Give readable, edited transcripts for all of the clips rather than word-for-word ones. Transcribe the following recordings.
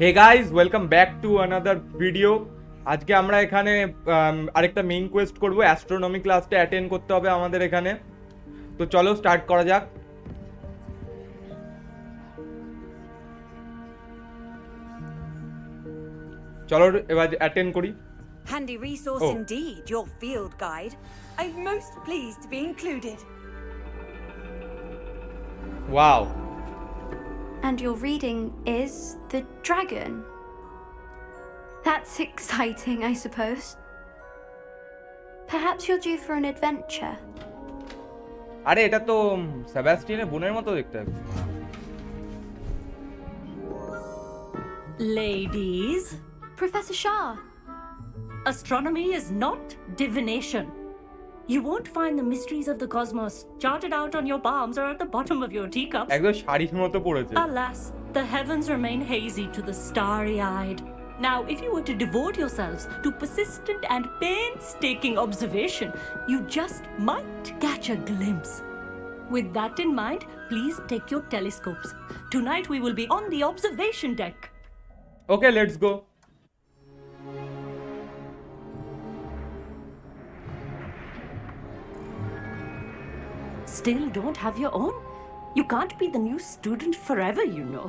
Hey guys welcome back to another video. আজকে আমরা এখানে আরেকটা মেইন কোয়েস্ট করব, অ্যাস্ট্রোনমি ক্লাসটা অ্যাটেন্ড করতে হবে আমাদের এখানে। তো চলো স্টার্ট করা যাক। চলো এবার অ্যাটেন্ড করি। Handy resource indeed, your field guide. I'm most pleased to be included. Wow. And your reading is the dragon. That's exciting, I suppose. Perhaps you're due for an adventure. আরে এটা তো সেবাস্টিয়ানের বোনের মতো দেখতে। Ladies, Professor Shah. astronomy is not divination. You won't find the mysteries of the cosmos charted out on your palms or at the bottom of your teacups. একদম শাড়ির মতো পড়েছে। Alas, the heavens remain hazy to the starry-eyed. Now, if you were to devote yourselves to persistent and painstaking observation, you just might catch a glimpse. With that in mind, please take your telescopes. Tonight we will be on the observation deck. Okay, let's go. Still don't have your own? You can't be the new student forever, you know.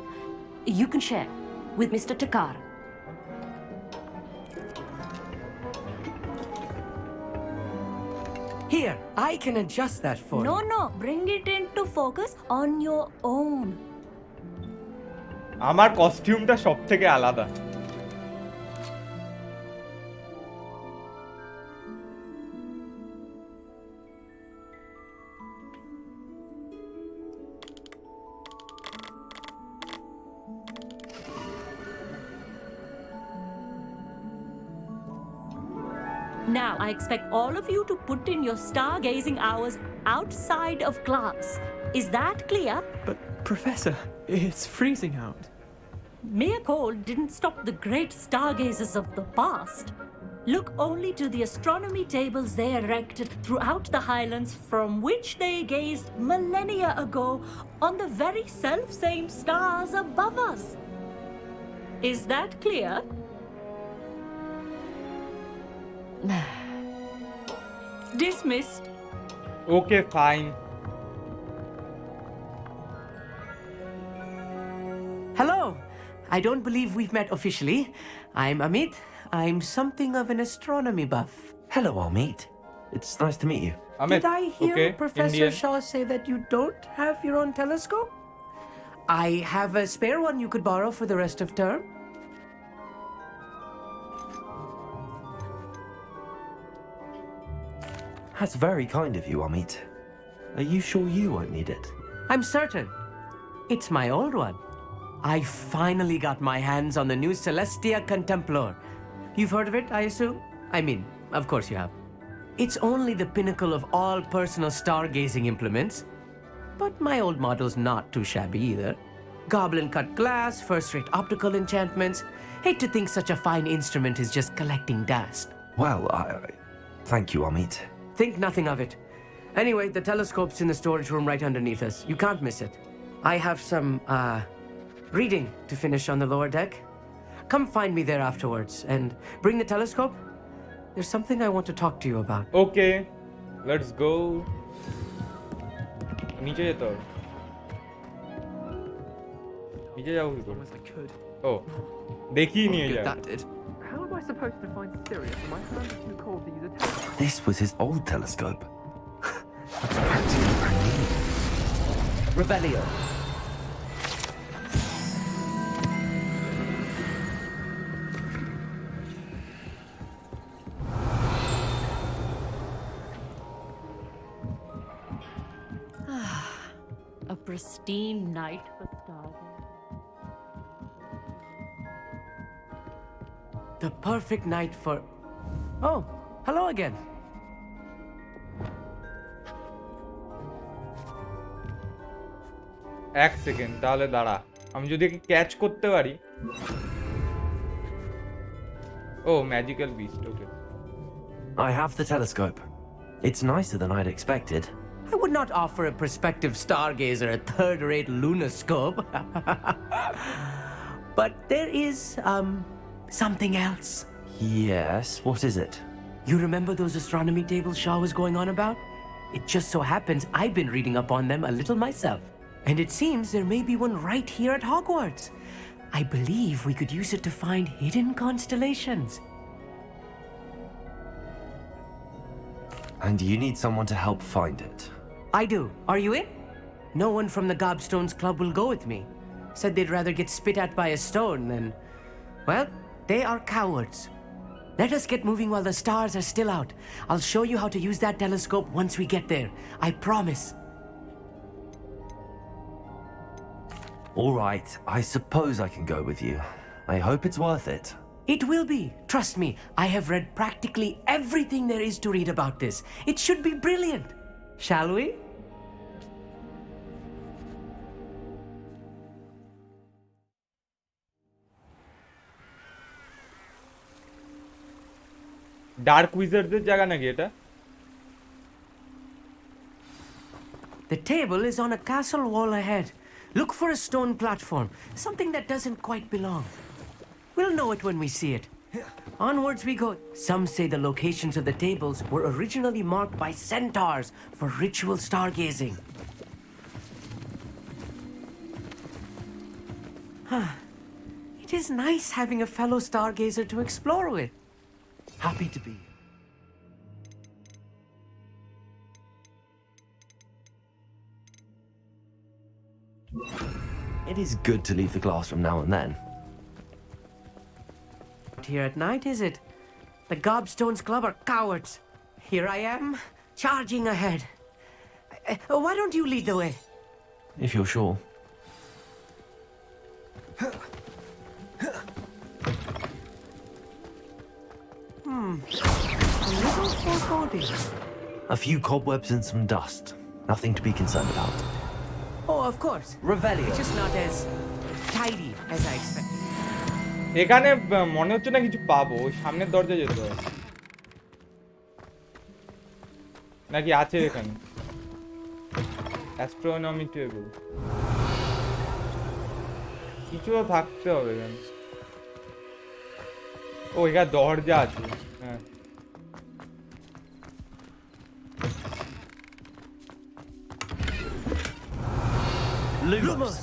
You can share with Mr. Takar. Here, I can adjust that for you. No, bring it into focus on your own. আমার কস্টিউমটা সবথেকে আলাদা। Now, I expect all of you to put in your stargazing hours outside of class. Is that clear? But, Professor, it's freezing out. Mere cold didn't stop the great stargazers of the past. Look only to the astronomy tables they erected throughout the highlands from which they gazed millennia ago on the very self-same stars above us. Is that clear? Dismissed. Okay, fine. Hello. I don't believe we've met officially. I'm Amit. I'm something of an astronomy buff. Hello, Amit. It's nice to meet you. Amit, Did I hear okay, Professor Indian. Shaw say that you don't have your own telescope? I have a spare one you could borrow for the rest of term. That's very kind of you, Amit. Are you sure you won't need it? I'm certain. It's my old one. I finally got my hands on the new Celestia Contemplar. You've heard of it, I assume? I mean, of course you have. It's only the pinnacle of all personal stargazing implements. But my old model's not too shabby either. Goblin-cut glass, first-rate optical enchantments. Hate to think such a fine instrument is just collecting dust. Well, thank you, Amit. Think nothing of it. Anyway, the telescope's in the storage room right underneath us. You can't miss it. I have some, reading to finish on the lower deck. Come find me there afterwards and bring the telescope. There's something I want to talk to you about. Okay, let's go. নিচে যেতে হবে। নিচে যাবো কি করে? As I could. ও দেখিয়ে নিয়ে Good, যাও। that did. How am I supposed to find Sirius? Am I supposed to call these attacks? This was his old telescope. It's practically brand new. Revelio. A pristine night for stargazing. The perfect night for... Oh, hello again. এক second, তাহলে দাঁড়া, আমি যদি একে catch করতে পারি। ও magical beast, okay. I have the telescope. It's nicer than I'd expected. I would not offer a prospective stargazer a third-rate lunoscope. But there is, something else. Yes, what is it? You remember those astronomy tables Shaw was going on about? It just so happens I've been reading up on them a little myself. And it seems there may be one right here at Hogwarts. I believe we could use it to find hidden constellations. And you need someone to help find it. I do. Are you in? No one from the Gobstones Club will go with me. Said they'd rather get spit at by a stone than... Well, they are cowards. Let us get moving while the stars are still out. I'll show you how to use that telescope once we get there. I promise. All right, I suppose I can go with you. I hope it's worth it. It will be. Trust me, I have read practically everything there is to read about this. It should be brilliant. Shall we? Dark উইজার্ডদের জায়গা নাকি এটা? The table is on a castle wall ahead. Look for a stone platform, something that doesn't quite belong. We'll know it when we see it. Onwards we go. Some say the locations of the tables were originally marked by centaurs for ritual stargazing. It is nice having a fellow stargazer to explore with. Happy to be. It is good to leave the classroom now and then. Not here at night, is it? The Gobstones Club are cowards. Here I am, charging ahead. Why don't you lead the way? If you're sure. A little foreboding. A few cobwebs and some dust. Nothing to be concerned about. Oh, of course. Revelio. It's just not as tidy as I expected. এখানে মনে হচ্ছে না কিছু পাবো, ওই সামনের দরজায় যেতে হবে নাকি আছে এখানে অ্যাস্ট্রোনমি টেবল, কিছু থাকতে হবে এখানে। ও এখানে দরজা আছে, হ্যাঁ। Lumos!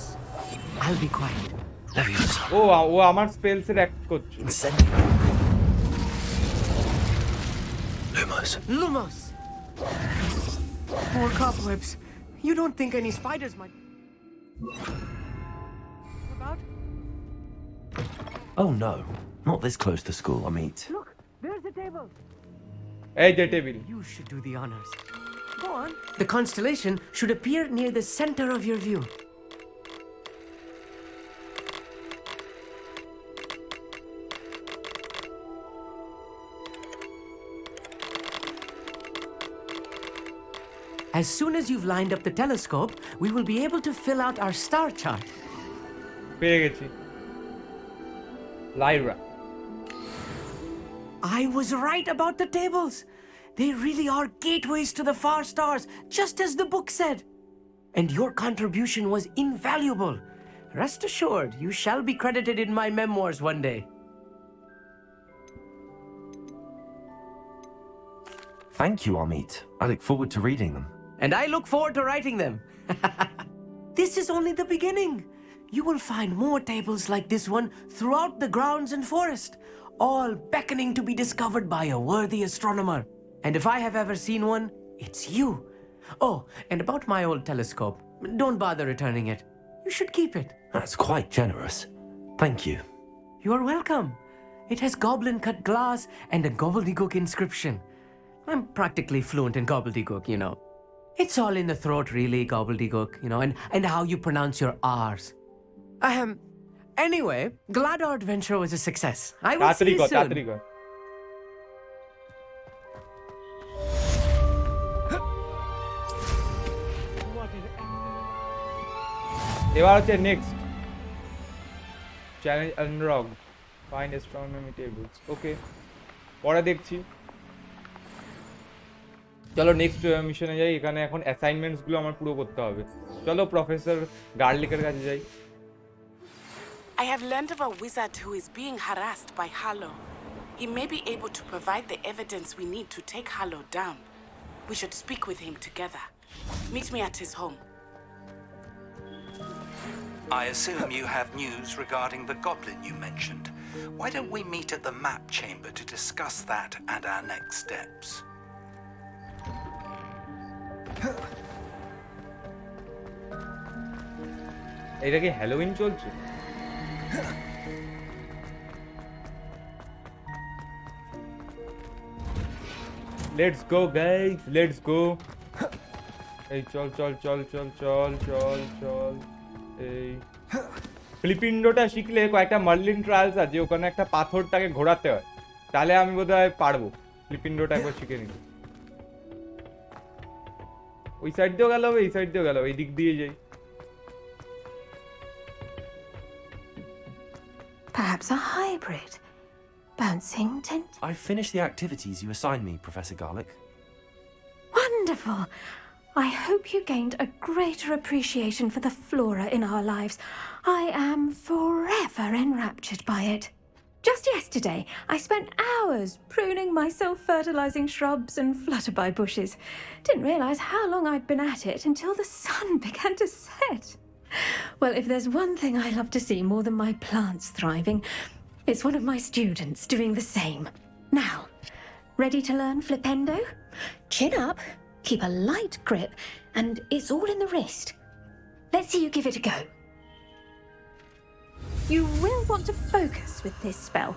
I'll be quiet. Leviosa. ও আমার স্পেলসের অ্যাক্ট করছে। Incendio. Lumos. Lumos! More cobwebs. You don't think any spiders might... About? Oh no. Not this close to school, I mean. Look, there's the table. এই যে table. You should do the honors. Go on. The constellation should appear near the center of your view. As soon as you've lined up the telescope, we will be able to fill out our star chart. পেয়ে গেছি। Lyra. I was right about the tables. They really are gateways to the far stars, just as the book said. And your contribution was invaluable. Rest assured, you shall be credited in my memoirs one day. Thank you, Amit. I look forward to reading them. And I look forward to writing them. This is only the beginning. You will find more tables like this one throughout the grounds and forest, all beckoning to be discovered by a worthy astronomer. And if I have ever seen one, it's you. Oh, and about my old telescope, don't bother returning it. You should keep it. That's quite generous. Thank you. You are welcome. It has goblin-cut glass and a gobbledygook inscription. I'm practically fluent in gobbledygook, you know. It's all in the throat, really, gobbledygook, you know, and how you pronounce your R's. Anyway, glad our adventure was a success. I will see you soon. তাড়াতাড়ি কর। এবার হচ্ছে next challenge unlock, find astronomy tables. Okay, পরে দেখছি। চলো next মিশনে যাই। এখানে এখন অ্যাসাইনমেন্টসগুলো আমার পুরো করতে হবে। চলো প্রফেসর গার্লিকের কাছে যাই। I have learned of a wizard who is being harassed by Harlow. He may be able to provide the evidence we need to take Harlow down. We should speak with him together. Meet me at his home. I assume you have news regarding the goblin you mentioned. Why don't we meet at the map chamber to discuss that and our next steps? এটা কি Halloween চলছে? Let's go guys, let's go. এই চল চল চল চল চল চল চল। এই ফ্লিপিন্ডোটা শিখলে কয়েকটা মার্লিন ট্রায়ালস আছে, ওখানে একটা পাথরটাকে ঘোরাতে হয়, তাহলে আমি বোধহয় পারবো ফ্লিপিন্ডোটা একবার শিখে নিতে। ওই সাইড দিয়েও গেল, এই সাইড দিয়েও গেল, এই দিক দিয়ে যাই। Perhaps a hybrid. Bouncing tent. I've finished the activities you assigned me, Professor Garlick. Wonderful. I hope you gained a greater appreciation for the flora in our lives. I am forever enraptured by it. Just yesterday, I spent hours pruning my self-fertilizing shrubs and flutterby bushes. Didn't realize how long I'd been at it until the sun began to set. Well, if there's one thing I love to see more than my plants thriving, it's one of my students doing the same. Now, ready to learn Flipendo? Chin up, keep a light grip, and it's all in the wrist. Let's see you give it a go. You will want to focus with this spell.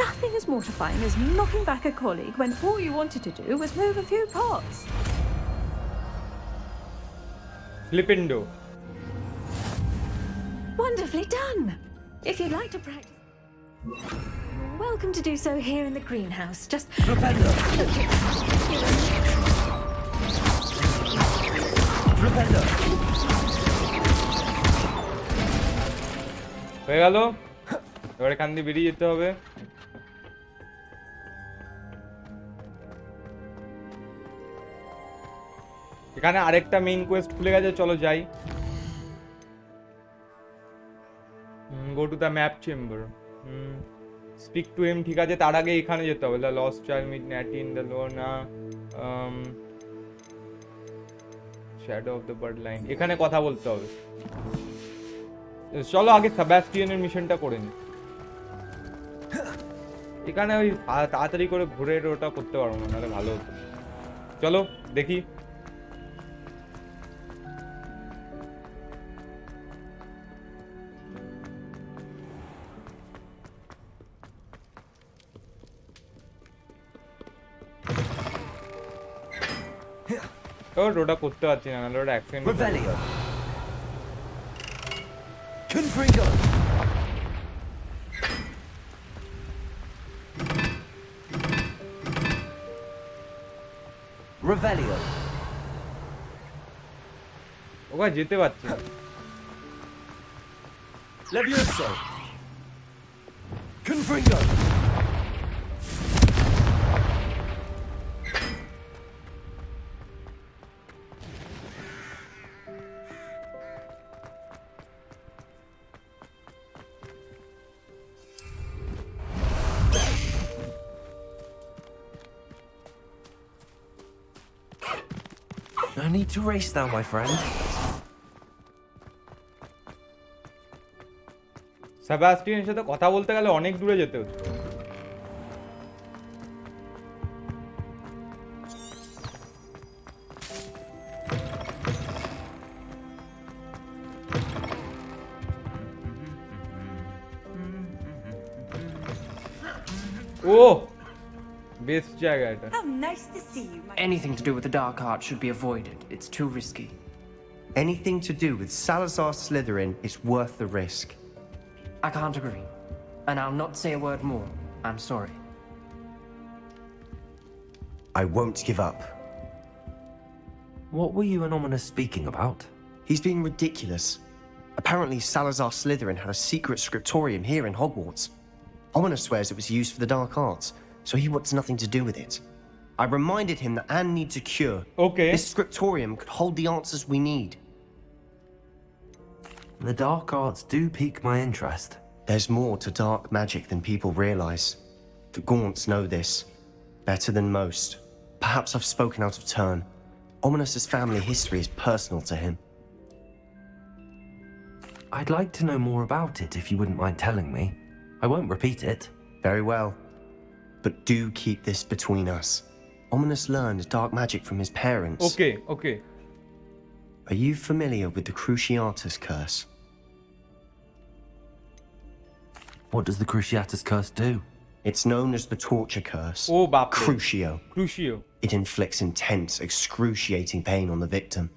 Nothing as mortifying as knocking back a colleague when all you wanted to do was move a few pots. ফ্লিপিন্ডো। Wonderfully done. If you'd like to practice, you're welcome to do so here in the greenhouse. Just Flipendo! Flipendo! হয়ে গেল, এবার এখান দিয়ে বেরিয়ে যেতে হবে। এখানে আরেকটা মেইন কোয়েস্ট খুলে গেছে, চলো যাই। Go to the map chamber, speak to him, ঠিক আছে। তার আগে এখানে যেতে হবে, the lost child meet Natty in the lone shadow of the bird line, এখানে কথা বলতে হবে। চলো আগে সেবাস্টিয়ানের মিশনটা করে নি। এখানে ওই তাড়াতাড়ি করে ঘুরে ওটা করতে পারবো না, নাহলে ভালো হতো। চলো দেখি। ওটা করতে পারছি না, নাহলে ওটা অ্যাক্সিডেন্ট। Revelio! Confringo! Revelio! ওখানে যেতে পারছি না। Levioso! Confringo! No need to race now, my friend. সেবাস্টিয়ানের সাথে কথা বলতে গেলে অনেক দূরে যেতে হচ্ছে। ও বেস্ট জায়গা এটা। How nice to see you, my Anything to do with the dark art should be avoided. It's too risky. Anything to do with Salazar Slytherin is worth the risk. I can't agree. And I'll not say a word more. I'm sorry. I won't give up. What were you and Ominous speaking about? He's being ridiculous. Apparently, Salazar Slytherin had a secret scriptorium here in Hogwarts. Ominous swears it was used for the dark arts, so he wants nothing to do with it. I reminded him that Anne needs a cure. Okay. This scriptorium could hold the answers we need. The dark arts do pique my interest. There's more to dark magic than people realize. The Gaunts know this better than most. Perhaps I've spoken out of turn. Ominous's family history is personal to him. I'd like to know more about it if you wouldn't mind telling me. I won't repeat it. Very well. But do keep this between us. Ominous learned dark magic from his parents. Okay, okay. Are you familiar with the Cruciatus curse? What does the Cruciatus curse do? It's known as the torture curse. Oh, bapre. Crucio. Crucio. It inflicts intense, excruciating pain on the victim.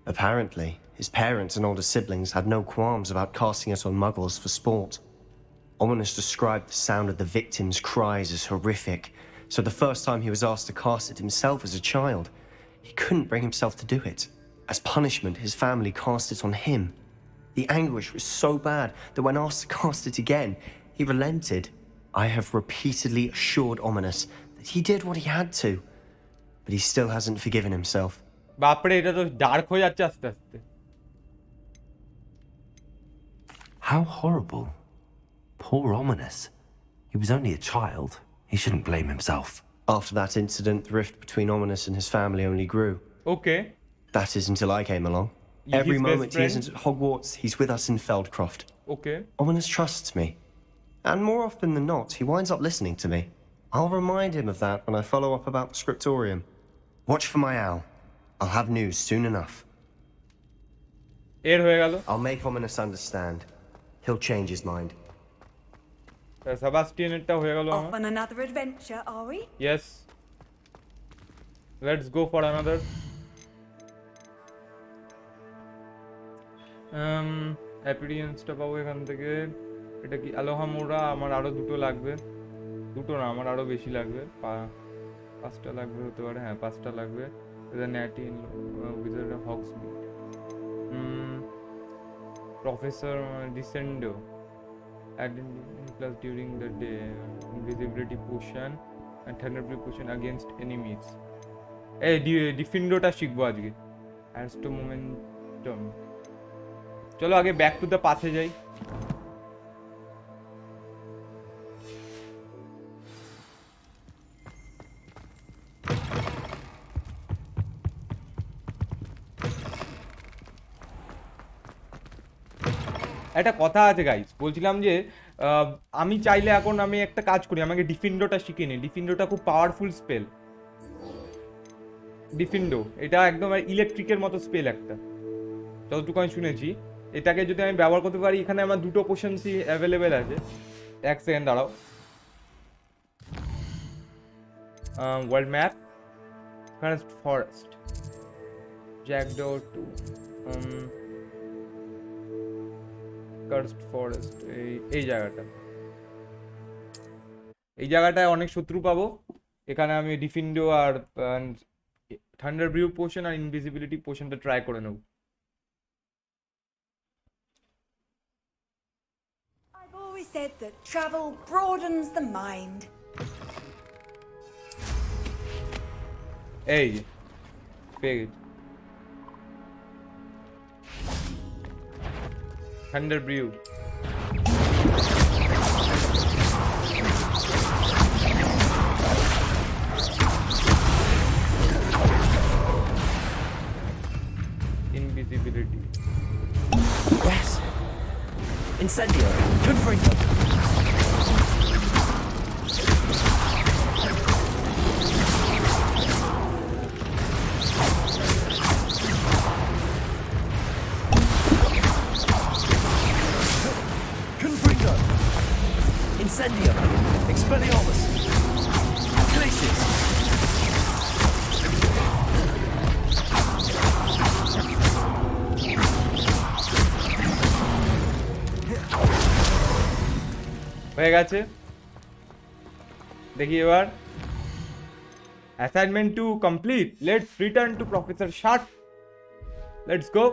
Apparently, his parents and older siblings had no qualms about casting it on muggles for sport. Ominous described the sound of the victim's cries as horrific, so the first time he was asked to cast it himself as a child, he couldn't bring himself to do it. As punishment, his family cast it on him. The anguish was so bad that when asked to cast it again, he relented. I have repeatedly assured Ominous that he did what he had to, but he still hasn't forgiven himself. বাপরে এটা তো dark হয়ে যাচ্ছে আস্তে আস্তে How horrible. Poor Ominous. He was only a child. He shouldn't blame himself. After that incident, the rift between Ominous and his family only grew. Okay. That is until I came along. His Every best moment he friend? isn't at Hogwarts, he's with us in Feldcroft. Okay. Ominous trusts me. And more often than not, he winds up listening to me. I'll remind him of that when I follow up about the scriptorium. Watch for my owl. I'll have news soon enough. এর হয়ে গেল I'll make Ominous understand. He'll change his mind. সেবাস্টিয়ানেরটা হয়ে গেল Off on another adventure, are we? Yes. Let's go for another. অ্যাপিরিয়েন্সটা পাবো এখান থেকে এটা কি আলোহামোরা আমার আরো দুটো লাগবে দুটো না আমার আরো বেশি লাগবে পাঁচটা লাগবে হতে পারে হ্যাঁ পাঁচটা লাগবে ন্যাটিন wizard of Hogsmeade professor Descendo added in class during the day invisibility potion and thunderbolt potion against enemies এই ডিফিন্ডোটা শিখবো আজকে adds to momentum চলো আগে ব্যাক টু দ্য পাথে যাই একটা কথা আছে গাইস বলছিলাম যে আমি চাইলে এখন আমি একটা কাজ করি আমাকে ডিফিন্ডোটা শিখে নিই ডিফিন্ডোটা খুব পাওয়ারফুল স্পেল ডিফিন্ডো এটা একদম ইলেকট্রিকের মতো স্পেল একটা যতটুকু আমি শুনেছি এটাকে যদি আমি ব্যবহার করতে পারি এখানে আমার দুটো পোশনসই অ্যাভেলেবেল আছে এক সেকেন্ড দাঁড়াও world map cursed forest jackdaw to cursed forest এই জায়গাটায় অনেক শত্রু পাবো এখানে আমি ডিফিন্ডো আর থান্ডার ব্রিউ পোশন আর ইনভিজিবিলিটি পোশনটা ট্রাই করে নেব I've always said that travel broadens the mind. এই পেয়ে গেছি Thunder Brew. Invisibility. Yes. Incendio. Good for you. Incendio! Expelliarmus! Glacius! হয়ে গেছে দেখি এবার assignment 2 complete let's return to professor shirt let's go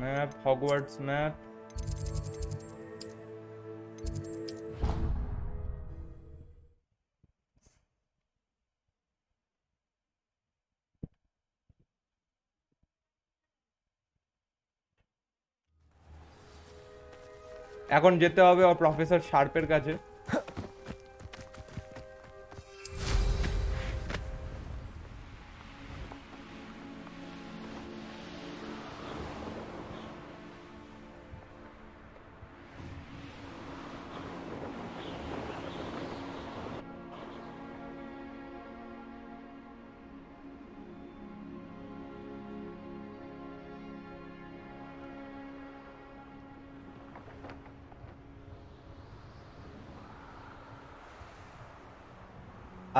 map Hogwarts map এখন যেতে হবে ওর প্রফেসর শার্পের কাছে।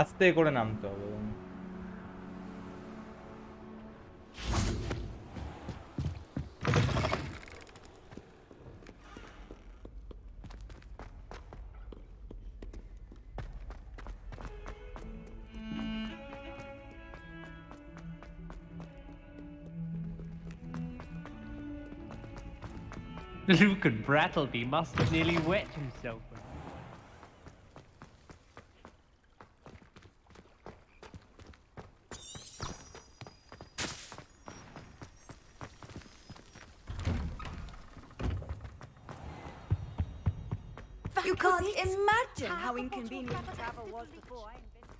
আস্তে করে নামতে হবে। Luke and Brattleby must have nearly wet himself. You can't imagine how inconvenient travel was before I invented.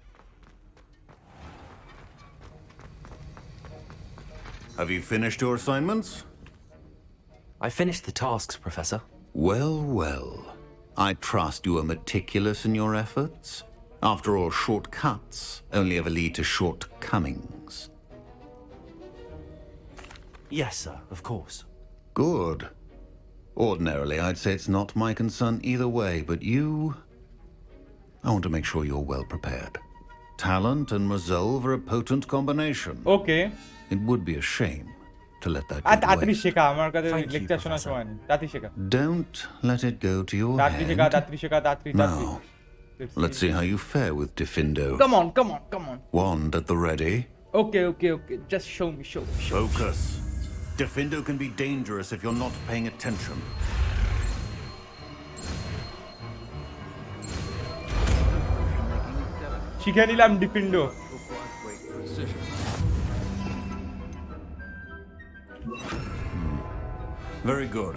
Have you finished your assignments? I finished the tasks, Professor. Well, well. I trust you are meticulous in your efforts. After all, shortcuts only ever lead to shortcomings. Yes, sir, of course. Good. Ordinarily, I'd say it's not my concern either way, but you... I want to make sure you're well prepared. Talent and resolve are a potent combination. Okay. It would be a shame to let that R get তাড়াতাড়ি away. শেখা, আমার কাছে lecture শোনার সময় নেই। তাড়াতাড়ি শেখা। Don't let it go to your তাড়াতাড়ি শেখা, head. তাড়াতাড়ি শেখা, তাড়াতাড়ি, তাড়াতাড়ি। Now, let's see how you fare with Diffindo. Come on, come on, come on. Wand at the ready. Okay, okay, okay. Just show me, show me, show me. Focus. Diffindo can be dangerous if you're not paying attention. শিখে নিলাম ডিফিন্ডো। Very good.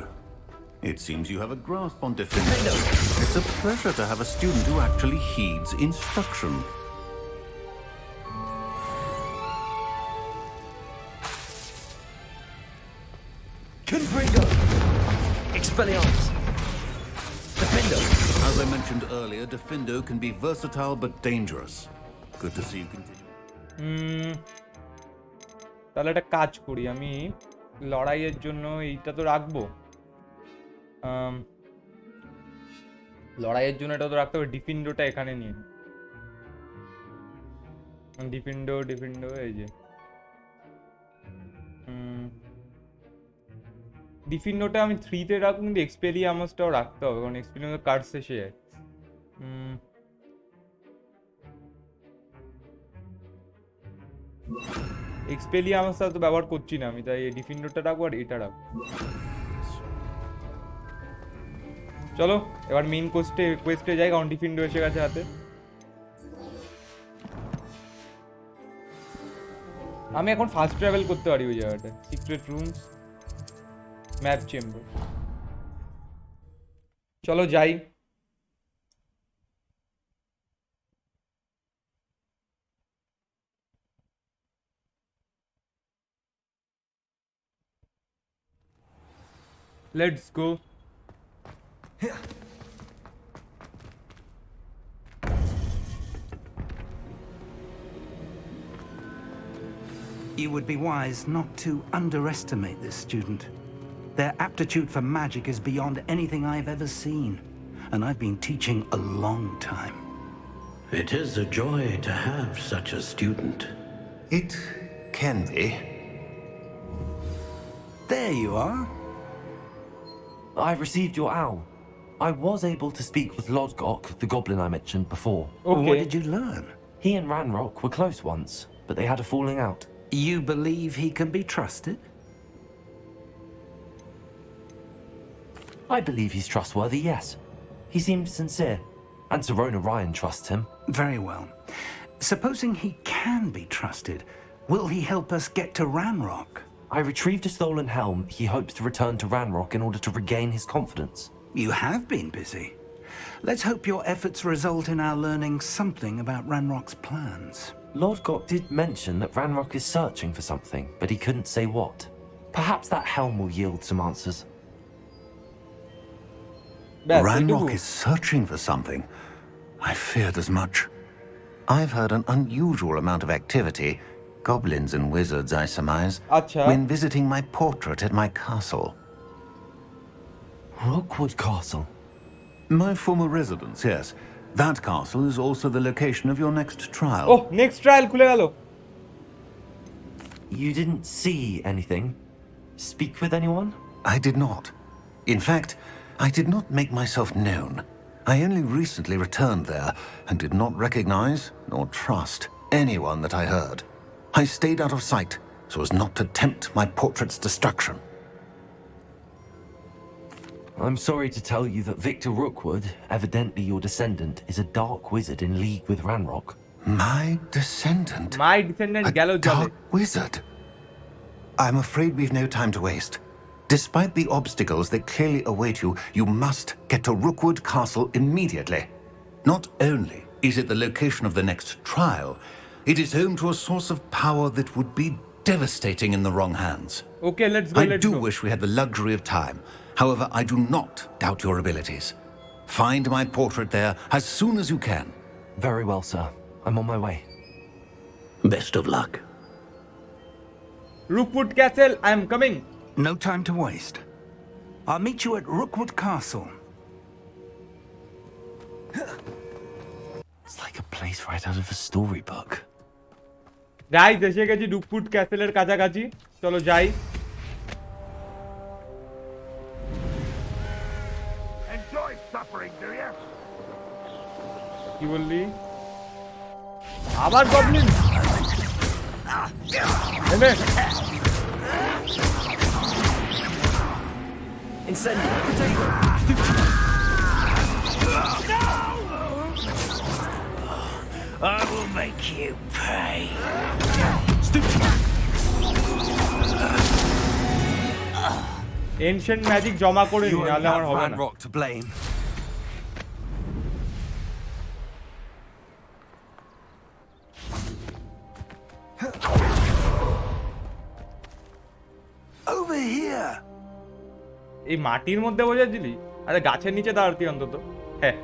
It seems you have a grasp on Diffindo. It's a pleasure to have a student who actually heeds instruction. Confringo! Expelliarmus! Diffindo! As I mentioned earlier, Diffindo can be versatile but dangerous. Good to see you continue. তাহলে একটা কাজ করি, আমি লড়াইয়ের জন্য এইটা তো রাখবো। লড়াইয়ের জন্য এটা তো রাখতে হবে, ডিফিন্ডোটা এখানে নিয়ে। ডিফিন্ডো ডিফিন্ডো এই যে ডিফিন্ডোটা আমি 3-তে রাখবো, কিন্তু এক্সপেলিয়ামাসটাও রাখতে হবে, কারণ এক্সপেলিয়ামাস কার্ড শেষে যায়। এক্সপেলিয়ামাসটা তো ব্যবহার করছি না আমি, তাই এই ডিফিন্ডোটা রাখবো আর এটা রাখবো। চলো এবার মেইন কোয়েস্টে যাই, কারণ ডিফিন্ডো এসে গেছে হাতে। আমি এখন ফাস্ট ট্রাভেল করতে পারি ওই জায়গাটা। Secret rooms, map chamber. চলো যাই। Let's go. You would be wise not to underestimate this student. Their aptitude for magic is beyond anything I've ever seen, and I've been teaching a long time. It is a joy to have such a student. It can be. There you are. I received your owl. I was able to speak with Lodgok, the goblin I mentioned before. Okay. What did you learn? He and Ranrock were close once, but they had a falling out. You believe he can be trusted? I believe he's trustworthy, yes. He seems sincere, and Serona Ryan trusts him. Very well. Supposing he can be trusted, will he help us get to Ranrock? I retrieved a stolen helm he hopes to return to Ranrock in order to regain his confidence. You have been busy. Let's hope your efforts result in our learning something about Ranrock's plans. Lord Gok did mention that Ranrock is searching for something, but he couldn't say what. Perhaps that helm will yield some answers. Ranrock is searching for something. I feared as much. I've heard an unusual amount of activity, goblins and wizards, I surmise, when visiting my portrait at my castle. Rookwood Castle? My former residence, yes. That castle is also the location of your next trial. Oh, next trial খুলে গেল. You didn't see anything? Speak with anyone? I did not. In fact, I did not make myself known. I only recently returned there and did not recognize nor trust anyone that I heard. I stayed out of sight so as not to tempt my portrait's destruction. I'm sorry to tell you that Victor Rookwood, evidently your descendant, is a dark wizard in league with Ranrock. My descendant? My descendant A dark wizard? I'm afraid we've no time to waste. Despite the obstacles that clearly await you, you must get to Rookwood Castle immediately. Not only is it the location of the next trial, it is home to a source of power that would be devastating in the wrong hands. Okay, let's go. I do wish we had the luxury of time. However, I do not doubt your abilities. Find my portrait there as soon as you can. Very well, sir. I'm on my way. Best of luck. Rookwood Castle, I am coming. No time to waste. I'll meet you at Rookwood Castle. It's like a place right out of a storybook. Guys, এসে গেছি রুকউড ক্যাসেলের কাছাকাছি. চলো যাই. Enjoy suffering, do you? কি বললি? আবার Goblin. এনে. Incendio. Potato. I will make you pay. Ancient magic জমা করে নি, নাহলে আমার হবে না. Ranrock to blame. Over here. এই মাটির মধ্যে বসেছিলি? আরে গাছের নিচে দাঁড়াতি অন্তত. হ্যাঁ.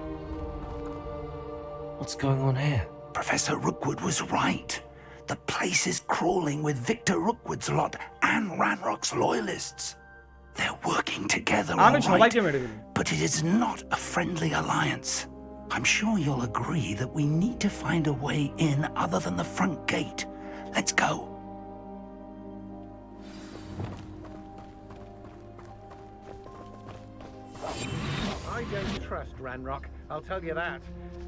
What's going on here? Professor Rookwood was right. The place is crawling with Victor Rookwood's lot and Ranrock's loyalists. They're working together, all right, but it is not a friendly alliance. I'm sure you'll agree that we need to find a way in other than the front gate. Let's go. I don't trust Ranrock, I'll tell you that.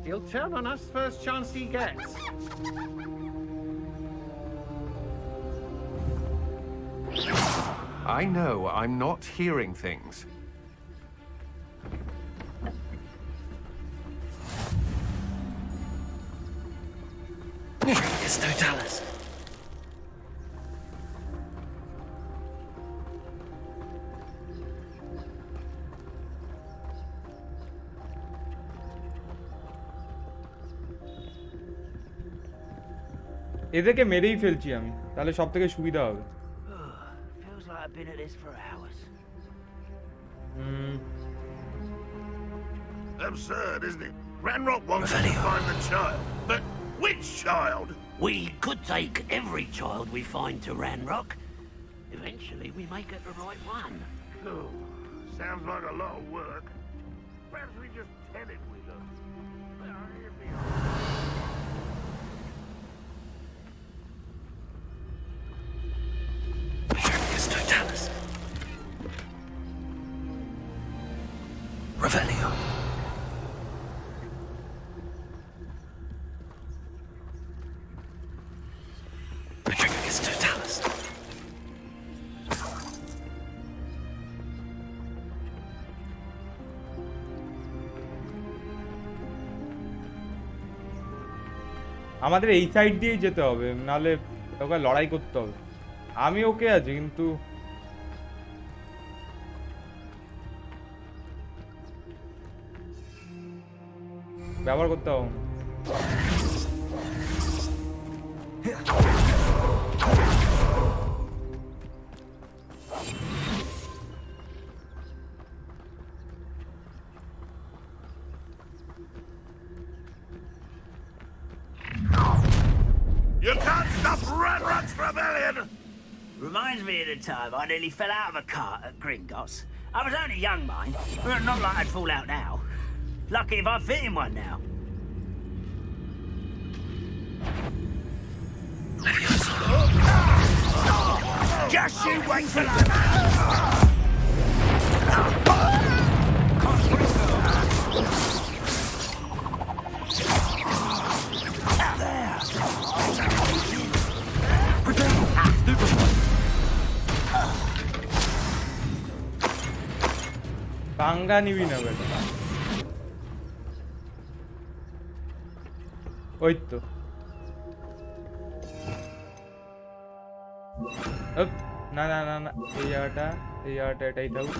He'll turn on us first chance he gets. I know I'm not hearing things. It's Totalis. এদেরকে মেরেই ফেলছি আমি, তাহলে সব থেকে সুবিধা হবে. Feels like I've been at this for hours. Absurd, isn't it? Ranrock wants us to find the child, but which child? We could take every child we find to Ranrock. Eventually, we may get the right one. Oh, sounds like a lot of work. Perhaps we just tell him we look. Totalis. Revelio. Petrificus Totalis. আমাদের এই side দিয়েই যেতে হবে, নাহলে ওকে লড়াই করতে হবে. আমি ওকে আছি, কিন্তু ব্যবহার করতে হবে। You can't stop Ranrock's rebellion! Reminds me of the time I nearly fell out of a cart at Gringotts. I was only young, mind, but not like I'd fall out now. Lucky if I fit in one now. Just you wait till I'm পাঙ্গা নিবি না বেটা। ওই তো না না না না, এই জায়গাটা এটাই থাকুক।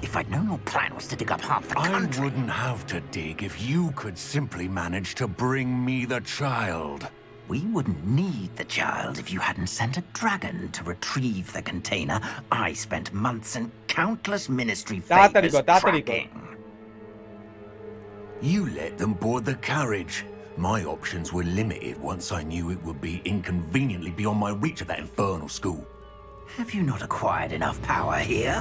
If I'd known your plan was to dig up half the country... I wouldn't have to dig if you could simply manage to bring me the child. We wouldn't need the child if you hadn't sent a dragon to retrieve the container I spent months and countless ministry favors tracking. You let them board the carriage. My options were limited once I knew it would be inconveniently beyond my reach at that infernal school. Have you not acquired enough power here?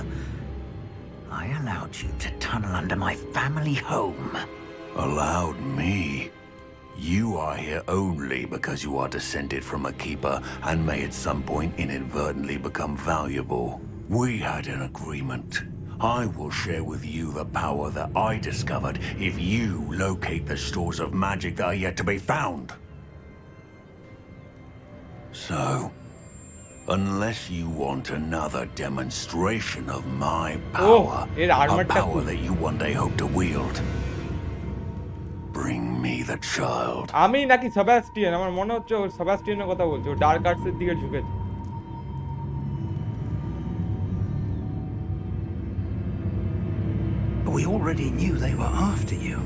I allowed you to tunnel under my family home. Allowed me? You are here only because you are descended from a keeper and may at some point inadvertently become valuable. We had an agreement. I will share with you the power that I discovered if you locate the stores of magic that are yet to be found. So, unless you want another demonstration of my power, a power that you one day hope to wield, bring me the child. আমি নাকি Sebastian? আমার মনে হচ্ছে ও সেবাস্টিয়ানের কথা বলছে, ও dark আর্টসের দিকে ঝুঁকেছে। We already knew they were after you,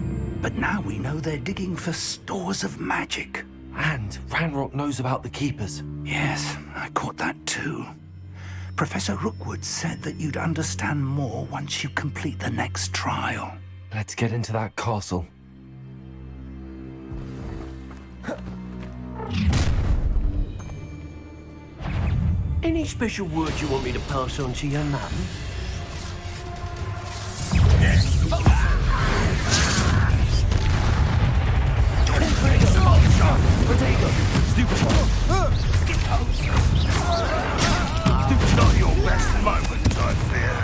but now we know they're digging for stores of magic. And Ranrock knows about the Keepers. Yes, I caught that too. Professor Rookwood said that you'd understand more once you complete the next trial. Let's get into that castle. Any special words you want me to pass on to your mum? Potato! Stupid one! Not your best moment, I fear.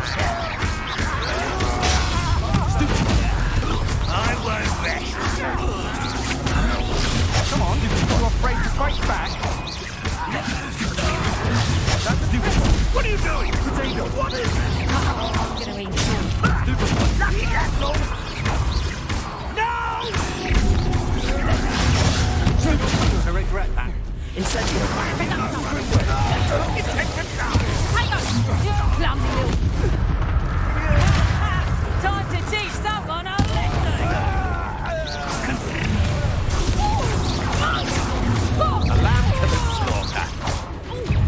Stupid! I won't rest. Come on, you're afraid to fight back? That's stupid. What are you doing? Potato, what is it? I'm gonna eat you. Stupid one. Lucky that's all. No! I regret that. Incendio. Time to teach someone a lesson! A lamb to the slaughter.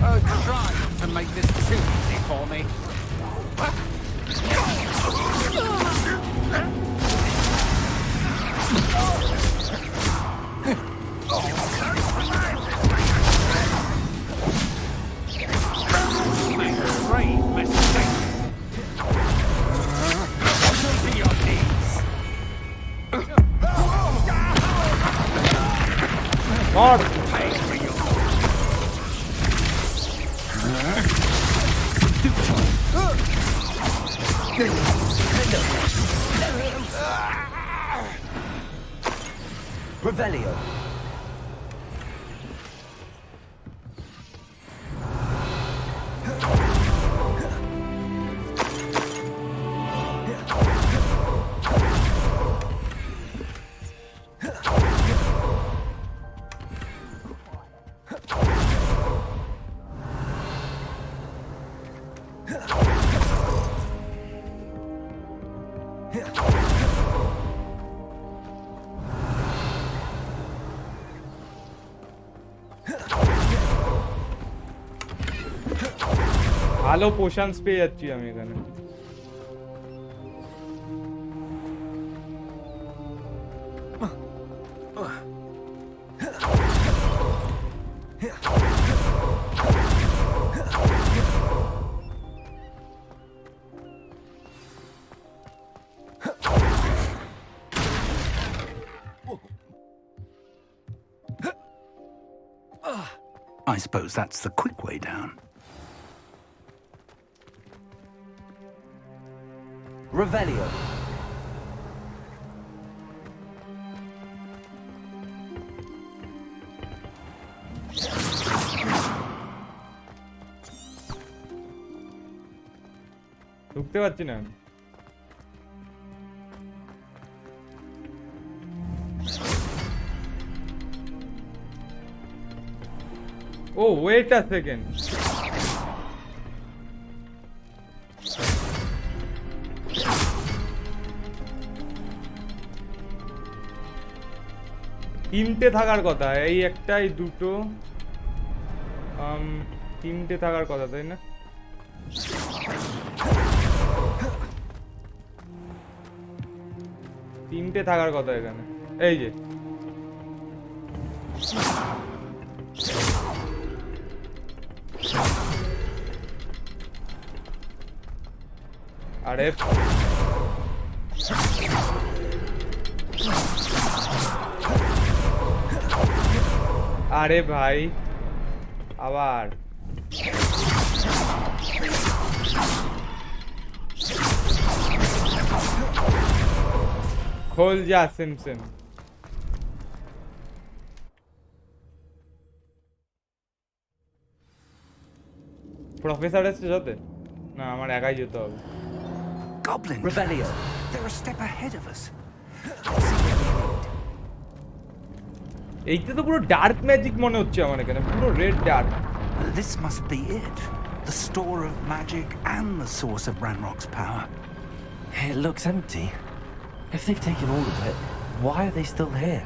Oh, try not to make this too easy for me. Great mistake. To your knees. God. Pay for your Revelio. ভালো পোশনস পেয়ে যাচ্ছি আমি এখানে। I suppose that's the quick way down. Revelio. ঢুকতে পারছি না। ও wait a second, তিনটে থাকার কথা, এই একটা এই দুটো, তিনটে থাকার কথা তাই না? তিনটে থাকার কথা এখানে, এই যে আরে আরে ভাই আবার খোল যা সিমসন। প্রফেসর এসে যেতে না, আমার একাই যেতে হবে। Goblin! Revelio. They're a step ahead of us. এইটা তো পুরো ডার্ক ম্যাজিক মনে হচ্ছে আমার এখানে, পুরো red dark. This must be it. The store of magic and the source of Ranrock's power. It looks empty. If they've taken all of it, why are they still here?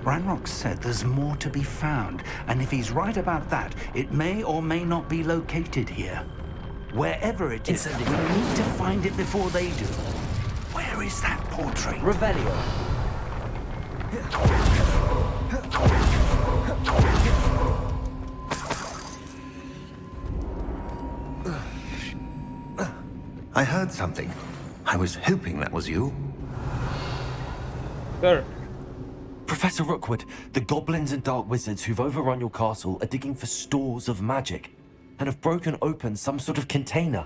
Ranrock said there's more to be found, and if he's right about that, it may or may not be located here. Wherever it is, we need to find it before they do. Where is that portrait? Revelio. I heard something. I was hoping that was you. Sir. Professor Rookwood, the goblins and dark wizards who've overrun your castle are digging for stores of magic and have broken open some sort of container.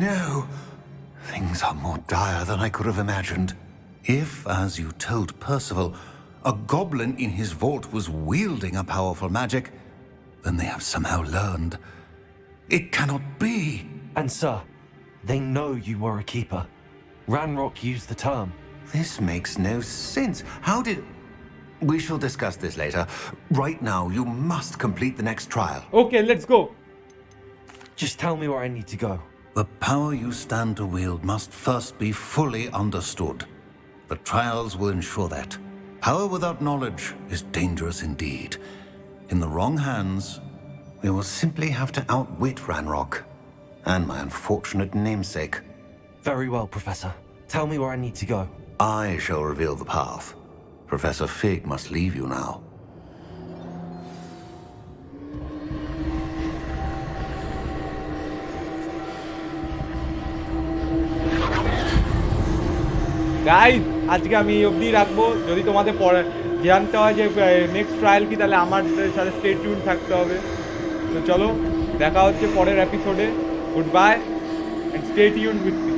No. Things are more dire than I could have imagined. If, as you told Percival, a goblin in his vault was wielding a powerful magic, then they have somehow learned. It cannot be. And sir, they know you were a keeper. Ranrock used the term. This makes no sense. How did... We shall discuss this later. Right now, you must complete the next trial. Okay, let's go. Just tell me where I need to go. The power you stand to wield must first be fully understood. The trials will ensure that. Power without knowledge is dangerous indeed. In the wrong hands, we will simply have to outwit Ranrock and my unfortunate namesake. Very well, Professor. Tell me where I need to go. I shall reveal the path. Professor Fig must leave you now. Guys আজকে আমি এই অবধি রাখবো। যদি তোমাদের পরে জানতে হয় যে নেক্সট ট্রায়াল কি, তাহলে আমার সাথে স্টে টিউন থাকতে হবে। তো চলো দেখা হচ্ছে পরের এপিসোডে। Good bye and stay tune with me.